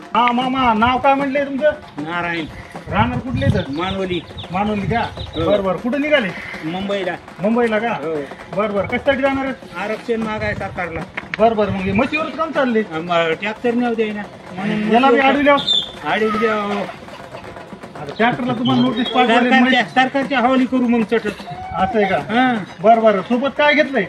हा मामा, नाव काय म्हटलंय तुमचं? नारायण. राहणार कुठले तर? मानवली. मानवली का? हो. बर बर. कुठे निघाले? मुंबईला. मुंबईला का? हो. बर बर. कशासाठी जाणार आहेत? आरक्षण मागाय सरकारला. बर बर. मग म्हशीवरच काम चालले? ट्रॅक्टर नेऊ दे ना म्हणून याला बी आडविल्या? ट्रॅक्टरला तुम्हाला नोटीस पाठवली? सरकारच्या हवाली करू मग चट. असं आहे का? बर बर. सोबत काय घेतलंय?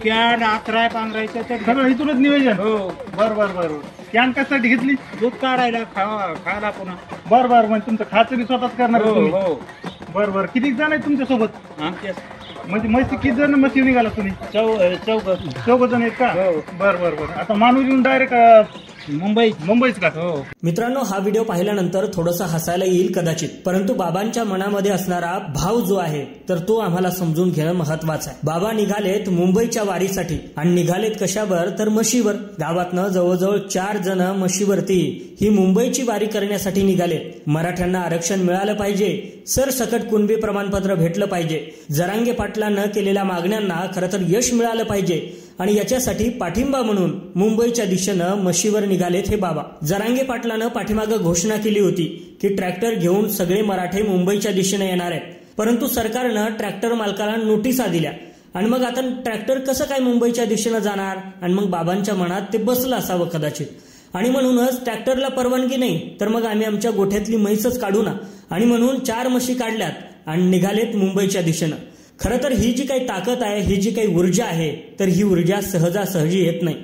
कॅन आतराय पांघरायचं तर सगळं इथूनच नियोजन? हो. बर बर बर. कॅन कशासाठी घेतली? दूध काढायला खायला पुन्हा. बर बर. मग तुमचं खाचं बी स्वतःच करणार हो तुम्ही? हो. बर बर. किती जण आहेत तुमच्या सोबत? आमच्या म्हणजे म्हशी किती जण म्हशी निघाला तुम्ही? चौघ जण आहेत का? हो. बर बर बर. आता माणूस येऊन डायरेक्ट मुंबईच का? हो. मित्रांनो, हा व्हिडिओ पाहिल्यानंतर थोडंसं हसायला येईल कदाचित, परंतु बाबांच्या मनामध्ये असणारा भाव जो आहे तर तो आम्हाला समजून घेणं महत्वाचं आहे. बाबा निघालेत मुंबईच्या वारीसाठी आणि निघालेत कशावर तर म्हशीवर. गावातनं जवळजवळ 4 जण म्हशीवरती ही मुंबईची वारी करण्यासाठी निघालेत. मराठ्यांना आरक्षण मिळालं पाहिजे, सरसकट कुणबी प्रमाणपत्र भेटलं पाहिजे, जरांगे पाटलांना केलेल्या मागण्यांना खरं तर यश मिळालं पाहिजे आणि याच्यासाठी पाठिंबा म्हणून मुंबईच्या दिशेनं म्हशीवर निघालेत हे बाबा. जरांगे पाटलानं पाठीमागं घोषणा केली होती की ट्रॅक्टर घेऊन सगळे मराठे मुंबईच्या दिशेने येणार आहेत, परंतु सरकारनं ट्रॅक्टर मालकाला नोटिसा दिल्या आणि मग आता ट्रॅक्टर कसं काय मुंबईच्या दिशेनं जाणार? आणि मग बाबांच्या मनात ते बसलं असावं कदाचित आणि म्हणूनच ट्रॅक्टरला परवानगी नाही तर मग आम्ही आमच्या गोठ्यातली म्हैसच काढू ना आणि म्हणून 4 म्हशी काढल्यात आणि निघालेत मुंबईच्या दिशेनं. खरं तर ही जी काही ताकद आहे, ही जी काही ऊर्जा आहे तर ही ऊर्जा सहजासहजी येत नाही.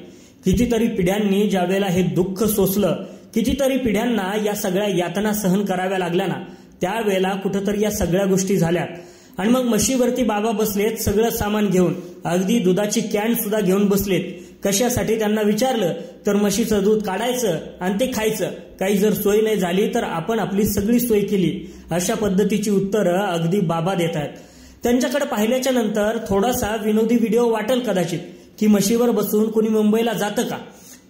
कितीतरी पिढ्यांनी ज्यावेळेला हे दुःख सोसलं, कितीतरी पिढ्यांना या सगळ्या यातना सहन कराव्या लागल्या ना, त्यावेळेला कुठंतरी या सगळ्या गोष्टी झाल्यात आणि मग म्हशीवरती बाबा बसलेत सगळं सामान घेऊन, अगदी दुधाची कॅन सुद्धा घेऊन बसलेत. कशासाठी त्यांना विचारलं तर म्हशीचं दूध काढायचं आणि ते खायचं. काही जर सोय नाही झाली तर आपण आपली सगळी सोय केली, अशा पद्धतीची उत्तरं अगदी बाबा देत आहेत. त्यांच्याकडे पाहिल्याच्या नंतर थोडासा विनोदी व्हिडिओ वाटेल कदाचित की म्हशीवर बसून कुणी मुंबईला जातं का,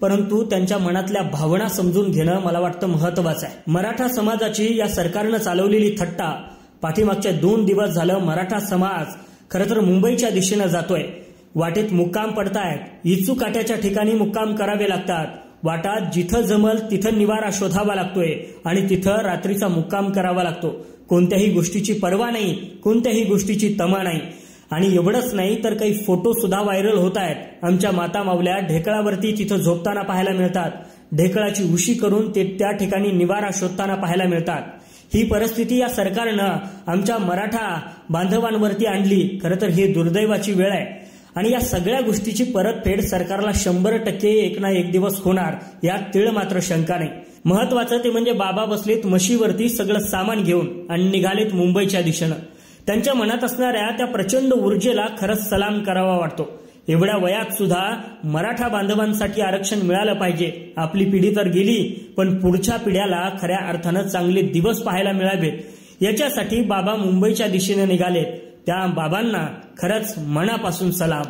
परंतु त्यांच्या मनातल्या भावना समजून घेणं मला वाटतं महत्वाचं आहे. मराठा समाजाची या सरकारनं चालवलेली थट्टा, पाठीमागच्या 2 दिवस झालं मराठा समाज खरं तर मुंबईच्या दिशेनं जातोय. वाटेत मुक्काम पडतायत, इचू काट्याच्या ठिकाणी मुक्काम करावे लागतात. वाटात जिथं जमल तिथं निवारा शोधावा लागतोय आणि तिथं रात्रीचा मुक्काम करावा लागतो. कोणत्याही गोष्टीची पर्वा नाही, कोणत्याही गोष्टीची तमा नाही. आणि एवढंच नाही तर काही फोटो सुद्धा व्हायरल होत आहेत. आमच्या माता मावल्या ढेकळावरती तिथं झोपताना पाहायला मिळतात, ढेकळाची उशी करून ते त्या ठिकाणी निवारा शोधताना पाहायला मिळतात. ही परिस्थिती या सरकारनं आमच्या मराठा बांधवांवरती आणली. खरं तर ही दुर्दैवाची वेळ आहे आणि या सगळ्या गोष्टीची परतफेड सरकारला 100% एक ना एक दिवस होणार, यात तीळ मात्र शंका नाही. महत्वाचं ते म्हणजे बाबा बसलेत म्हशीवरती सगळं सामान घेऊन आणि निघालेत मुंबईच्या दिशेनं. त्यांच्या मनात असणाऱ्या त्या प्रचंड ऊर्जेला खरंच सलाम करावा वाटतो. एवढ्या वयात सुद्धा मराठा बांधवांसाठी आरक्षण मिळालं पाहिजे. आपली पिढी तर गेली, पण पुढच्या पिढ्याला खऱ्या अर्थानं चांगले दिवस पाहायला मिळावेत, याच्यासाठी बाबा मुंबईच्या दिशेने निघालेत. त्या बाबांना खरंच मनापासून सलाम.